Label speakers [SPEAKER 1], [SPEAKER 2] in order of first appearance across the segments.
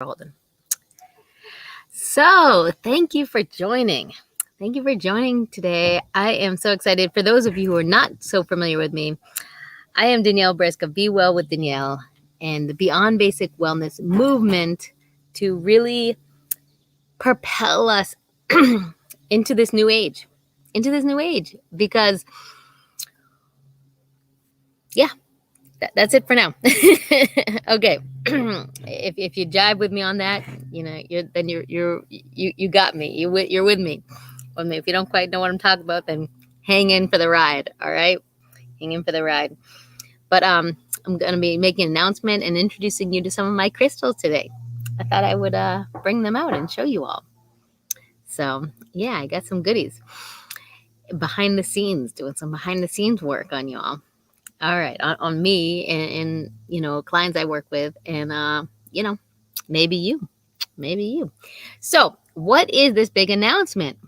[SPEAKER 1] Golden. So, thank you for joining. Thank you for joining today. I am so excited. For those of you who are not so familiar with me, I am Danielle Brisk of Be Well with Danielle and the Beyond Basic Wellness movement to really propel us into this new age. Because, yeah, that's it for now. Okay. if you jive with me on that, you got me. You're with me. If you don't quite know what I'm talking about, then hang in for the ride. All right, hang in for the ride. But I'm going to be making an announcement and introducing you to some of my crystals today. I thought I would bring them out and show you all. So yeah, I got some goodies behind the scenes, doing some behind the scenes work on y'all. All right, on me and clients I work with, and maybe you. So what is this big announcement?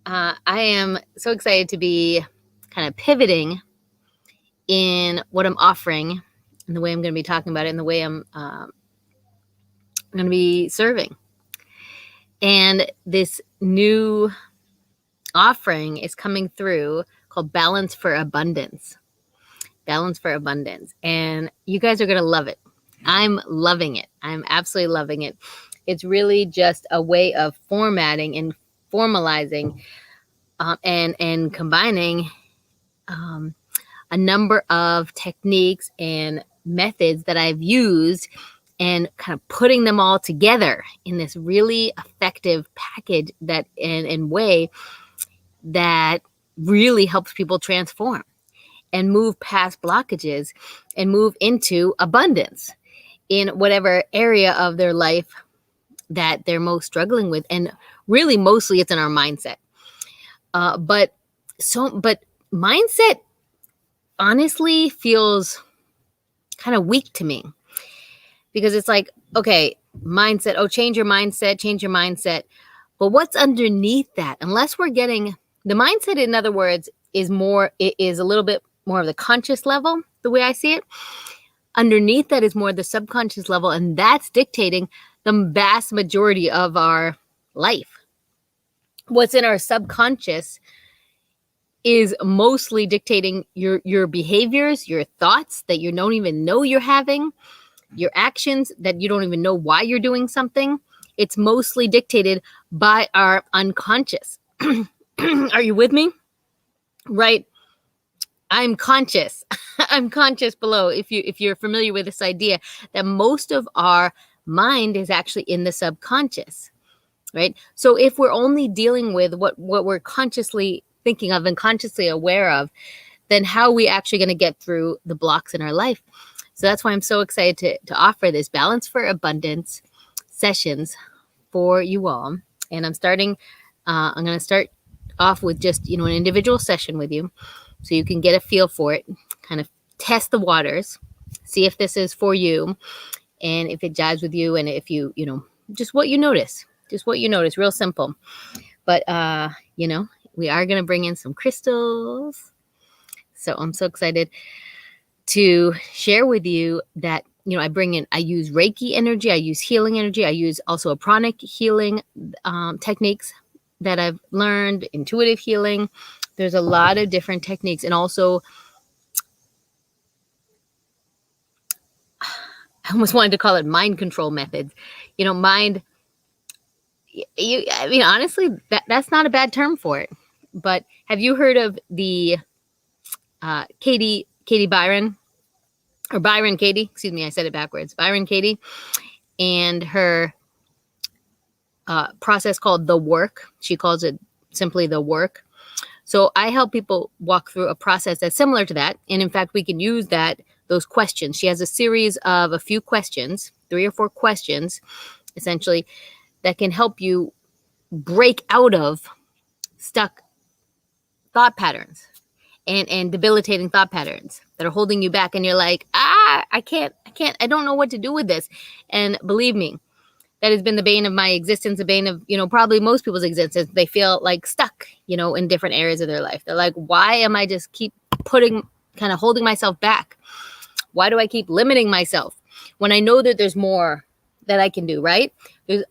[SPEAKER 1] I am so excited to be kind of pivoting in what I'm offering and the way I'm going to be talking about it and the way I'm going to be serving. And this new offering is coming through called Balance for Abundance. Balance for Abundance. And you guys are going to love it. I'm loving it. I'm absolutely loving it. It's really just a way of formatting and formalizing and combining a number of techniques and methods that I've used and kind of putting them all together in this really effective package that and way that really helps people transform and move past blockages and move into abundance in whatever area of their life that they're most struggling with. And really, mostly it's in our mindset. But mindset honestly feels kind of weak to me because it's like, okay, mindset, change your mindset. But what's underneath that? Unless we're getting the mindset, in other words, is a little bit more of the conscious level, the way I see it. Underneath that is more the subconscious level, and that's dictating the vast majority of our life. What's in our subconscious is mostly dictating your behaviors, your thoughts that you don't even know you're having, your actions that you don't even know why you're doing something. It's mostly dictated by our unconscious. Are you with me? Right? I'm conscious. I'm conscious below. If you're familiar with this idea that most of our mind is actually in the subconscious, right? So if we're only dealing with what we're consciously thinking of and consciously aware of, then how are we actually going to get through the blocks in our life? So that's why I'm so excited to offer this Balance for Abundance sessions for you all. And I'm going to start off with just, an individual session with you so you can get a feel for it, kind of test the waters, see if this is for you and if it jives with you and if you just what you notice, real simple. But, we are going to bring in some crystals. So I'm so excited to share with you that, I use Reiki energy, I use healing energy, I use also a pranic healing techniques that I've learned, intuitive healing. There's a lot of different techniques, and also I almost wanted to call it mind control methods. Honestly, that's not a bad term for it. But have you heard of the Katie Byron, or Byron Katie? Excuse me, I said it backwards. Byron Katie, and her process called The Work. She calls it simply The Work. So I help people walk through a process that's similar to that. And in fact, we can use those questions. She has a series of a few questions, 3 or 4 questions, essentially, that can help you break out of stuck thought patterns and debilitating thought patterns that are holding you back. And you're like, I don't know what to do with this. And believe me, that has been the bane of my existence, the bane of, probably most people's existence. They feel like stuck, in different areas of their life. They're like, why am I just keep holding myself back? Why do I keep limiting myself when I know that there's more that I can do, right?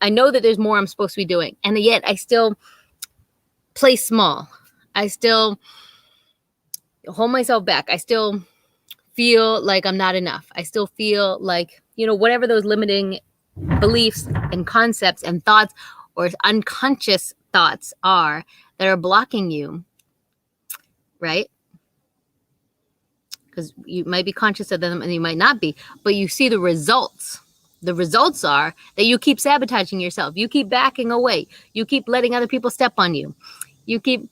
[SPEAKER 1] I know that there's more I'm supposed to be doing. And yet I still play small. I still hold myself back. I still feel like I'm not enough. I still feel like, whatever those limiting beliefs and concepts and thoughts or unconscious thoughts are that are blocking you, right? Because you might be conscious of them and you might not be, but you see the results. The results are that you keep sabotaging yourself. You keep backing away. You keep letting other people step on you. You keep,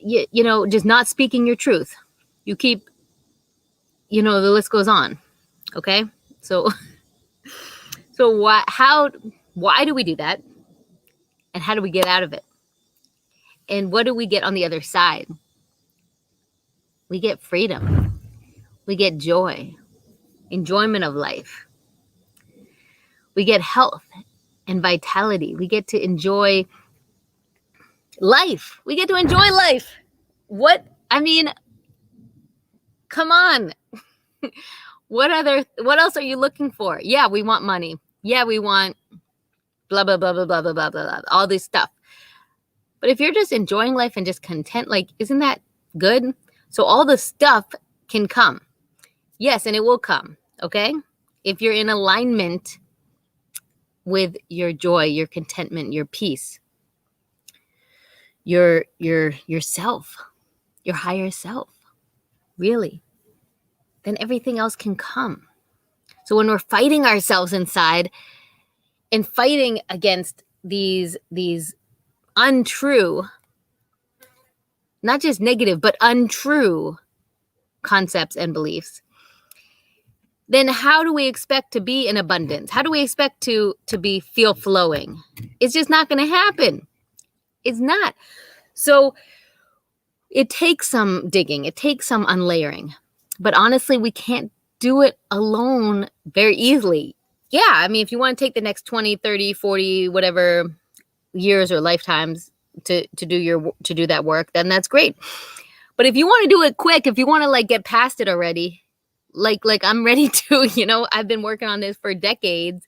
[SPEAKER 1] just not speaking your truth. You keep, the list goes on. Okay. So why do we do that? And how do we get out of it? And what do we get on the other side? We get freedom. We get joy, enjoyment of life. We get health and vitality. We get to enjoy life. We get to enjoy life. Come on. What else are you looking for? Yeah, we want money. Yeah, we want blah, blah, blah, blah, blah, blah, blah, blah, all this stuff. But if you're just enjoying life and just content, isn't that good? So all the stuff can come. Yes, and it will come, okay? If you're in alignment with your joy, your contentment, your peace, your self, your higher self, really, then everything else can come. So when we're fighting ourselves inside and fighting against these untrue, not just negative, but untrue concepts and beliefs, then how do we expect to be in abundance? How do we expect to feel flowing? It's just not going to happen. It's not. So it takes some digging. It takes some unlayering. But honestly, we can't do it alone very easily. Yeah, if you want to take the next 20, 30, 40, whatever years or lifetimes to do that work, then that's great. But if you want to do it quick, if you want to get past it already, like I'm ready to, I've been working on this for decades,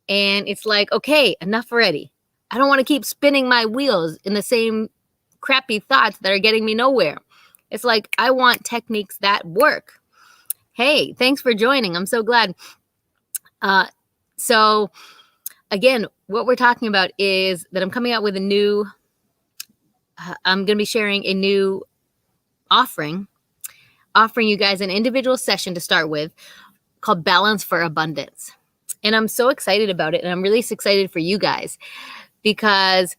[SPEAKER 1] and it's okay, enough already. I don't want to keep spinning my wheels in the same crappy thoughts that are getting me nowhere. It's I want techniques that work. Hey, thanks for joining. I'm so glad. So again, what we're talking about is that I'm coming out with I'm going to be sharing a new offering you guys an individual session to start with called Balance for Abundance. And I'm so excited about it. And I'm really excited for you guys because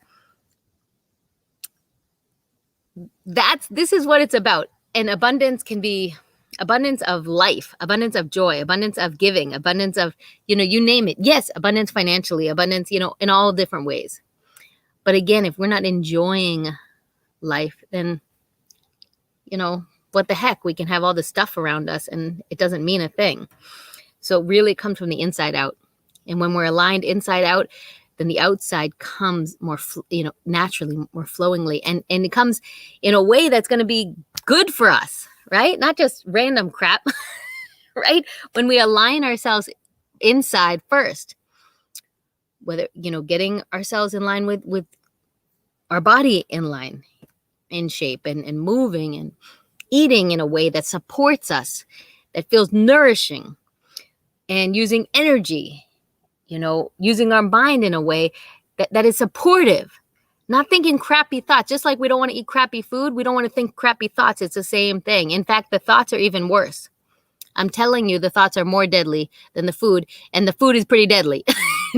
[SPEAKER 1] this is what it's about. And abundance can be abundance of life, abundance of joy, abundance of giving, abundance of, you name it. Yes, abundance financially, abundance, in all different ways. But again, if we're not enjoying life, then, what the heck? We can have all this stuff around us and it doesn't mean a thing. So it really comes from the inside out. And when we're aligned inside out, then the outside comes more, naturally, more flowingly. And it comes in a way that's going to be good for us, right? Not just random crap, right? When we align ourselves inside first, whether, getting ourselves in line with our body in line, in shape and moving and eating in a way that supports us, that feels nourishing, and using energy, using our mind in a way that is supportive, not thinking crappy thoughts. Just like we don't want to eat crappy food, we don't want to think crappy thoughts. It's the same thing. In fact, the thoughts are even worse. I'm telling you, the thoughts are more deadly than the food, and the food is pretty deadly.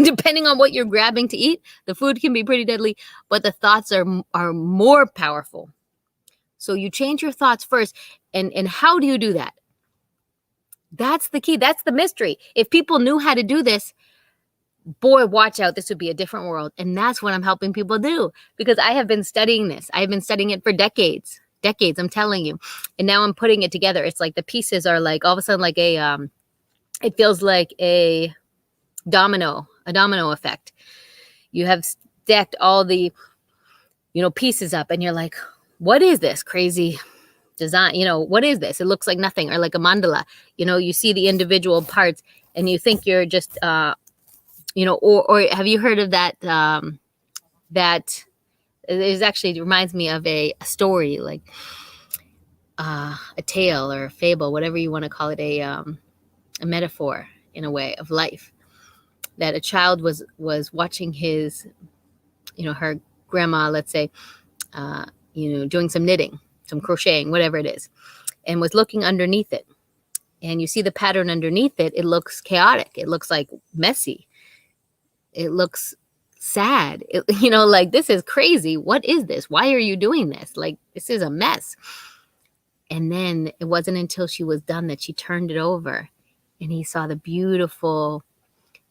[SPEAKER 1] Depending on what you're grabbing to eat, the food can be pretty deadly, but the thoughts are more powerful. So you change your thoughts first. And how do you do that? That's the key. That's the mystery. If people knew how to do this, boy, watch out. This would be a different world. And that's what I'm helping people do, because I have been studying this. I've been studying it for decades, I'm telling you. And now I'm putting it together. It's the pieces are all of a sudden it feels like a domino effect. You have stacked all the, pieces up and you're like, what is this crazy design? What is this? It looks like nothing, or like a mandala. You see the individual parts and you think you're just or have you heard of that, that it actually reminds me of a story, like a tale or a fable, whatever you want to call it, a metaphor in a way of life, that a child was watching her grandma, let's say, doing some knitting, some crocheting, whatever it is, and was looking underneath it. And you see the pattern underneath it. It looks chaotic. It looks like messy. It looks sad. Like, this is crazy. What is this? Why are you doing this? Like, this is a mess. And then it wasn't until she was done that she turned it over and he saw the beautiful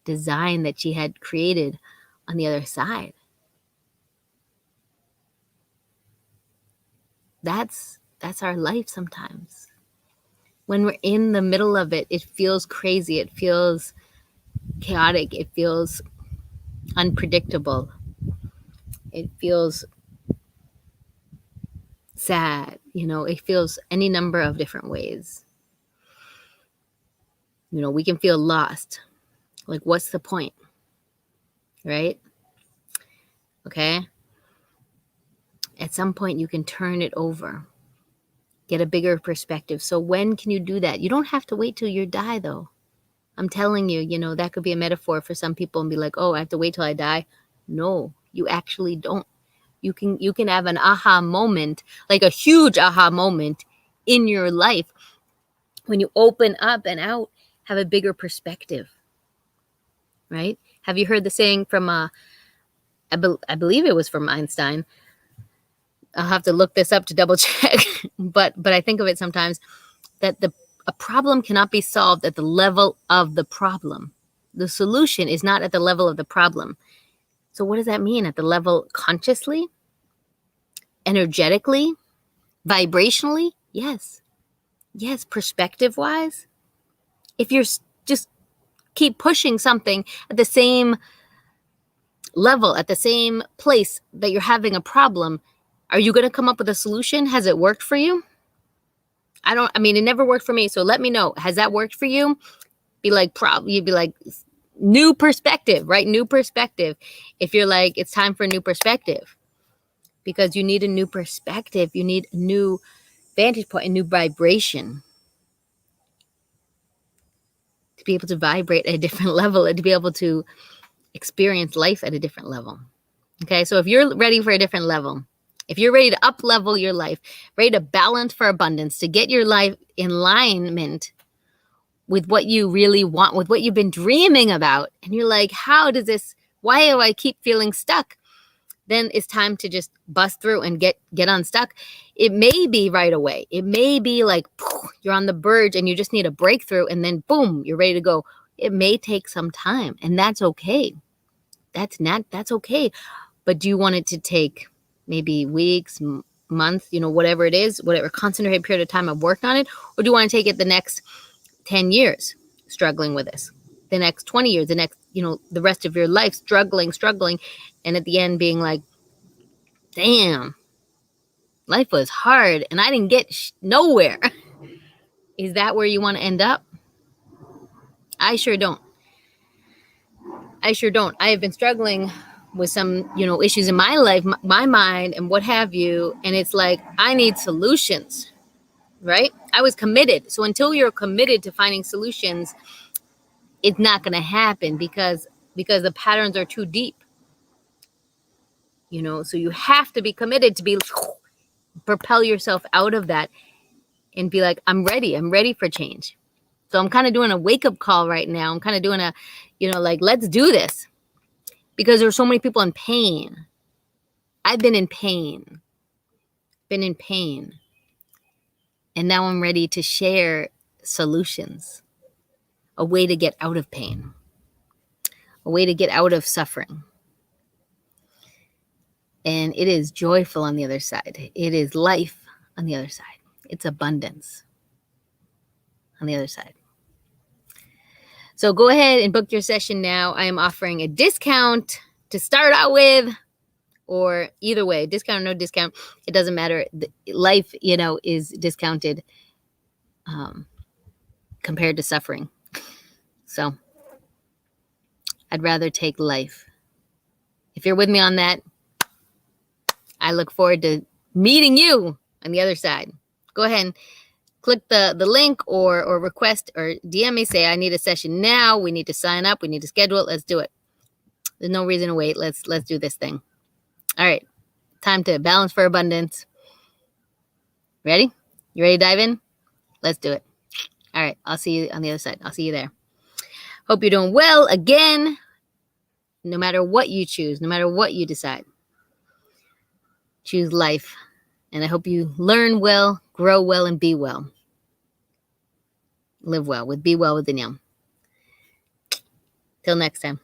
[SPEAKER 1] design that she had created on the other side. That's our life sometimes. When we're in the middle of it, it feels crazy. It feels chaotic. It feels unpredictable. It feels sad. It feels any number of different ways. We can feel lost. Like, what's the point? Right? Okay? At some point, you can turn it over. Get a bigger perspective. So when can you do that? You don't have to wait till you die, though. I'm telling you, that could be a metaphor for some people and be like, oh, I have to wait till I die. No, you actually don't. You can have an aha moment, like a huge aha moment in your life when you open up and out, have a bigger perspective, right? Have you heard the saying from, I believe it was from Einstein. I'll have to look this up to double check, but I think of it sometimes that a problem cannot be solved at the level of the problem. The solution is not at the level of the problem. So what does that mean? At the level consciously, energetically, vibrationally? Yes. Yes, perspective-wise. If you're just keep pushing something at the same level, at the same place that you're having a problem, are you going to come up with a solution? Has it worked for you? It never worked for me. So let me know. Has that worked for you? You'd be like, new perspective, right? New perspective. If you're like, it's time for a new perspective, because you need a new perspective. You need a new vantage point, a new vibration to be able to vibrate at a different level and to be able to experience life at a different level. Okay. So if you're ready for a different level, if you're ready to up level your life, ready to balance for abundance, to get your life in alignment with what you really want, with what you've been dreaming about, and you're like, why do I keep feeling stuck? Then it's time to just bust through and get unstuck. It may be right away. It may be like you're on the verge and you just need a breakthrough, and then boom, you're ready to go. It may take some time, and that's okay. That's okay. But do you want it to take maybe weeks, months, whatever it is, whatever concentrated period of time of work on it? Or do you want to take it the next 10 years struggling with this, the next 20 years, the next, the rest of your life struggling, and at the end being like, damn, life was hard and I didn't get nowhere. Is that where you want to end up? I sure don't. I have been struggling with some, issues in my life, my mind, and what have you. And it's like, I need solutions, right? I was committed. So until you're committed to finding solutions, it's not going to happen because the patterns are too deep. So you have to be committed to propel yourself out of that and be like, I'm ready for change. So I'm kind of doing a wake-up call right now. I'm kind of doing let's do this, because there's so many people in pain. I've been in pain. And now I'm ready to share solutions, a way to get out of pain, a way to get out of suffering. And it is joyful on the other side. It is life on the other side. It's abundance on the other side. So go ahead and book your session now. I am offering a discount to start out with, or either way, discount or no discount, it doesn't matter. Life, is discounted compared to suffering. So I'd rather take life. If you're with me on that, I look forward to meeting you on the other side. Go ahead and click the link or request or DM me. Say, I need a session now. We need to sign up. We need to schedule it. Let's do it. There's no reason to wait. Let's do this thing. All right. Time to balance for abundance. Ready? You ready to dive in? Let's do it. All right. I'll see you on the other side. I'll see you there. Hope you're doing well again. No matter what you choose, no matter what you decide, choose life. And I hope you learn well, grow well, and be well. Live well with Be Well with Danielle. Till next time.